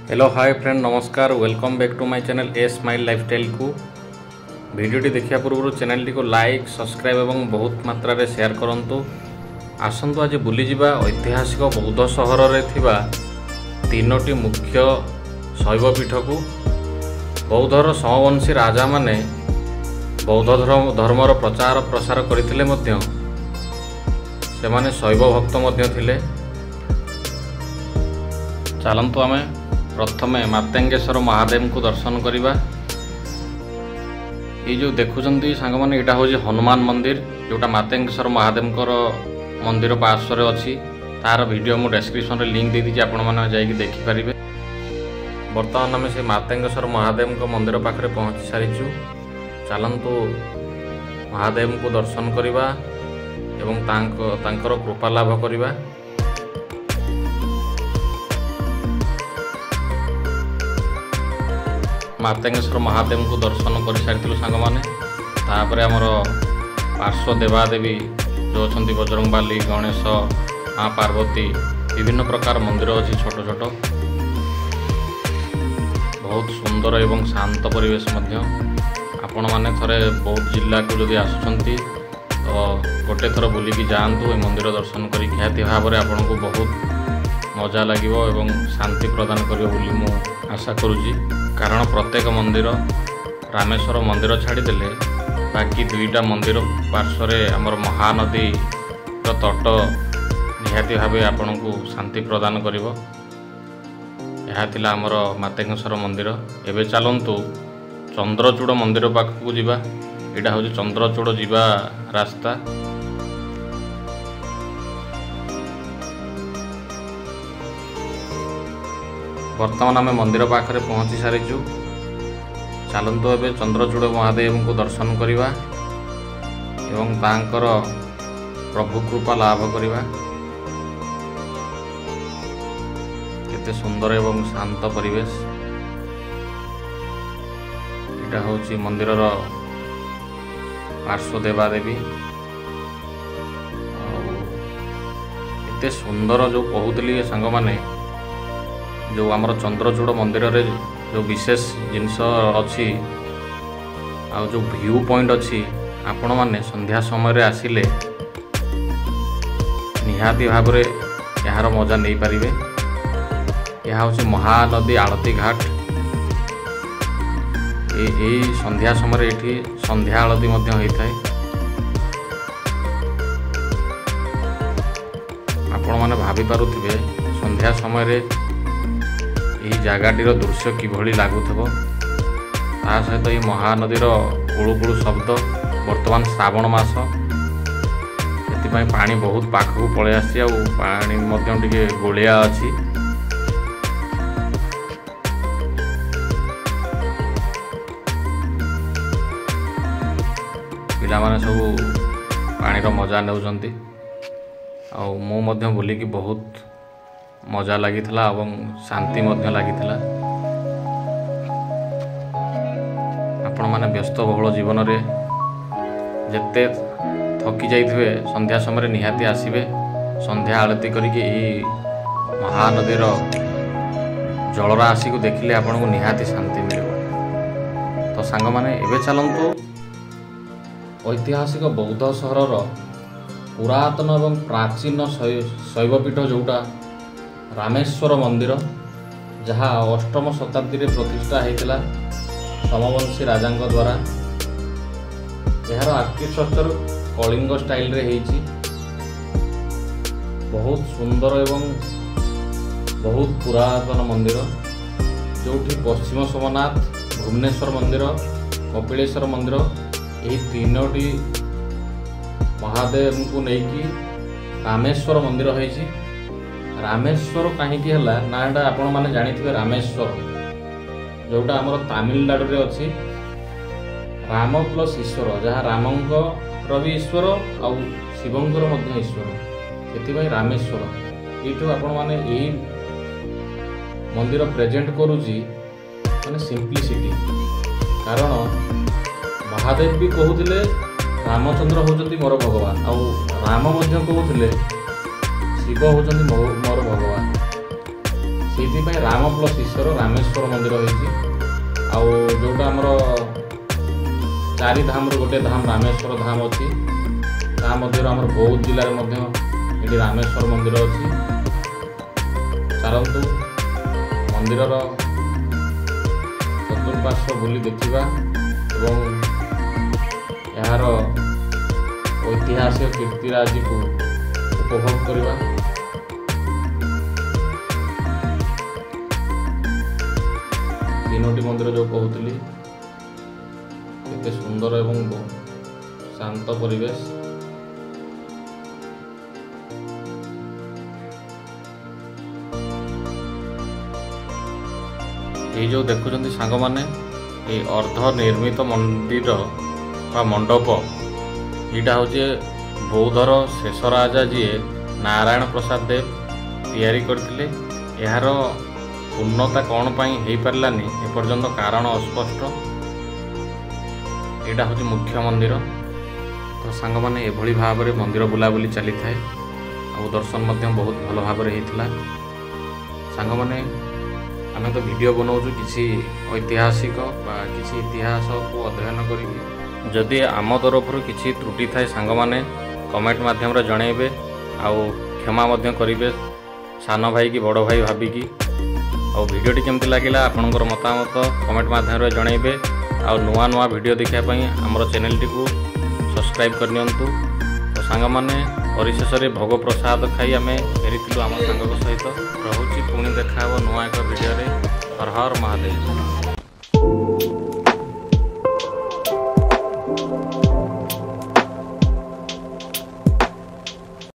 Hello hi friend नमस्कार welcome back to my channel a smile lifestyle को वीडियोटी देखा पूर्व चैनल को लाइक सब्सक्राइब और बहुत मात्रा रे शेयर करंतु। आसंतु आज बुली जिबा ऐतिहासिक बौद्ध सहर रे थिबा तीनोटी मुख्य शैव पीठ को। बौद्धर समवंशी राजा माने बौद्ध धर्मर प्रचार प्रसार करथिले मध्य से माने शैव भक्त मध्य थिले। चलंतु आमे प्रथमे मातेंगेश्वर महादेव को दर्शन करवा। ये जो देखुंत सांग मैंने यहाँ हूँ हनुमान मंदिर जोटा मातेंगेश्वर महादेव मंदिर पार्श्वर अच्छी तार वीडियो मु डिस्क्रिप्शन रे लिंक दे दीजिए आपण मैंने जाइए देखिपारे। बर्तमान आम से मातेंगेश्वर महादेव मंदिर पाखे पहुँची सारीचु। चलतु महादेव को दर्शन करवा एवं तांकर कृपा लाभ करवा। मातेंगेश्वर महादेव को दर्शन कर सारी सांग मैंने तापर आमर पार्श्व देवादेवी जो अच्छा बजरंगबाली गणेश माँ पार्वती विभिन्न प्रकार मंदिर अच्छी छोट छोट बहुत सुंदर एवं शांत परिवेश आपण मैंने थरे बौद्ध जिला को जदि आसुंच तो गोटे थर बुलिकी जातु ए मंदिर दर्शन कर निहाती भाव में आपन को बहुत मजा लगे और शांति प्रदान कर आशा करुँची। कारण प्रत्येक मंदिर रामेश्वर मंदिर छाड़देले बाकी दुईटा मंदिर पार्श्व आमर महानदी तट निहाती भाव आपण को शांति प्रदान करिवो। यह थिला आमर मातेंगेश्वर मंदिर। एबे चलंतु चंद्रचूड़ मंदिर पाखक जिबा। एटा हूँ चंद्रचूड़ जिबा रास्ता। वर्तमान आम मंदिर पाखे पहुँची सारीचु। चलतु ए चंद्रचूड़ महादेव को दर्शन करवा एवं तांकर प्रभु कृपा लाभ करवा। केते सुंदर एवं शांत परिवेश। यहाँ हूँ मंदिर पार्श्व देवादेवी एते सुंदर जो कहूली सांग माने जो आमर चंद्रचूड़ मंदिर रे जो विशेष जिनस अच्छी आ जो व्यू पॉइंट अच्छी आपण माने संध्या समय आसिले निहाती भाव में यार मजा नहीं पारिबे। यह हूँ महानदी आलती घाट। यही संध्या समय ये संध्या आलती होता है। आपण माने भाभी पारुथिबे संध्या समय यही जगाटीर दृश्य किभली लगुव। ता सहित ये महानदीर कुळुकुळु शब्द। वर्तमान श्रावण मास से पानी बहुत पाखक पलि आसी पानी टिके गोलिया अच्छी। पिला माने सब पानीर मजा नेउचंती आ मु बुलिकी बहुत मजा लगी एवं शांति लगी। आपण मैंने व्यस्त बहुल जीवन रे जेते थकी जाइए संध्या समय निहाती आसबे संध्या आलती करके महानदीर जलराशि को देखिले आपन को निहाती शांति मिले। तो सांग माने एबे चलंतु ऐतिहासिक बौद्ध सहरर पुरातन एवं प्राचीन शैवपीठ जोटा रामेश्वर मंदिर जहाँ 8म शताब्दी रे प्रतिष्ठा होता समवंशी राजा द्वारा। यार आर्किटेक्चर कलिंग स्टाइल रे होइछि। बहुत सुंदर एवं बहुत पुरातन मंदिर जोठी पश्चिम सोमनाथ भुवनेश्वर मंदिर कपिलेश्वर मंदिर यही तीनोटी महादेव को लेकिन रामेश्वर मंदिर होइछि। रामेश्वर कहीं नाटा आपण मैंने जानी रामेश्वर जोटा आमर तमिलनाडु रे अच्छी राम प्लस ईश्वर जहाँ रामंकर भी ईश्वर आ शिवंकर मध्य ईश्वर से रामेश्वर। ये आपण मैंने यही मंदिर प्रेजेंट करुची माने सिंप्लिसिटी। कारण महादेव भी कहते रामचंद्र होचंती मोर भगवान आ राम कहते शिव होचंती मोर भगवान। ସେଇଥିପାଇଁ ରାମ ପ୍ଲସ୍ ଈଶ୍ୱର ରାମେଶ୍ୱର ମନ୍ଦିର ହେଇଛି। ଆଉ ଯେଉଁଟା ଆମର 4 ଧାମରୁ ଗୋଟେ ଧାମ ରାମେଶ୍ୱର ଧାମ ଅଛି, ତାହା ମଧ୍ୟରୁ ଆମର ବୌଦ୍ଧ ଜିଲ୍ଲାରେ ମଧ୍ୟ ଏଠି ରାମେଶ୍ୱର ମନ୍ଦିର ଅଛି। ଚାଲନ୍ତୁ ମନ୍ଦିରର ଚତୁଃପାର୍ଶ୍ୱ ବୁଲି ଦେଖିବା ଏବଂ ଏହାର ଐତିହାସିକ କୀର୍ତ୍ତିରାଜିକୁ ଉପଭୋଗ କରିବା। ତିନୋଟି ମନ୍ଦିର ଯେଉଁ କହୁଥିଲି, କେତେ ସୁନ୍ଦର ଏବଂ ଶାନ୍ତ ପରିବେଶ। এই ଯେଉଁ ଦେଖୁଛନ୍ତି ସାଙ୍ଗମାନେ, এই ଅର୍ଦ୍ଧ ନିର୍ମିତ ମନ୍ଦିର ବା ମଣ୍ଡପ, ଏଇଟା ହେଉଛି ବୌଦ୍ଧର ଶେଷ ରାଜା ଯିଏ ନାରାୟଣ ପ୍ରସାଦ ଦେବ ତିଆରି କରିଥିଲେ। ଏହାର ପୂର୍ଣ୍ଣତା କ'ଣ ପାଇଁ ହେଇପାରିଲାନି ଏପର୍ଯ୍ୟନ୍ତ କାରଣ ଅସ୍ପଷ୍ଟ। ଏଇଟା ହେଉଛି ମୁଖ୍ୟ ମନ୍ଦିର। ତ ସାଙ୍ଗମାନେ ଏଭଳି ଭାବରେ ମନ୍ଦିର ବୁଲାବୁଲି ଚାଲିଥାଏ ଆଉ ଦର୍ଶନ ମଧ୍ୟ ବହୁତ ଭଲ ଭାବରେ ହେଇଥିଲା। ସାଙ୍ଗମାନେ ଆମେ ତ ଭିଡ଼ିଓ ବନାଉଛୁ କିଛି ଐତିହାସିକ ବା କିଛି ଇତିହାସକୁ ଅଧ୍ୟୟନ କରିକି। ଯଦି ଆମ ତରଫରୁ କିଛି ତ୍ରୁଟି ଥାଏ ସାଙ୍ଗମାନେ କମେଣ୍ଟ ମାଧ୍ୟମରେ ଜଣାଇବେ ଆଉ କ୍ଷମା ମଧ୍ୟ କରିବେ, ସାନ ଭାଇ କି ବଡ଼ ଭାଇ ଭାବିକି। ଆଉ ଭିଡ଼ିଓଟି କେମିତି ଲାଗିଲା ଆପଣଙ୍କର ମତାମତ କମେଣ୍ଟ ମାଧ୍ୟମରେ ଜଣାଇବେ। ଆଉ ନୂଆ ନୂଆ ଭିଡ଼ିଓ ଦେଖିବା ପାଇଁ ଆମର ଚ୍ୟାନେଲଟିକୁ ସବସ୍କ୍ରାଇବ୍ କରିନିଅନ୍ତୁ। ତ ସାଙ୍ଗମାନେ ପରିଶେଷରେ ଭୋଗ ପ୍ରସାଦ ଖାଇ ଆମେ ଫେରିଥିଲୁ ଆମ ସାଙ୍ଗଙ୍କ ସହିତ। ରହୁଛି, ପୁଣି ଦେଖା ହେବ ନୂଆ ଏକ ଭିଡ଼ିଓରେ। ହର ହର ମହାଦେବ।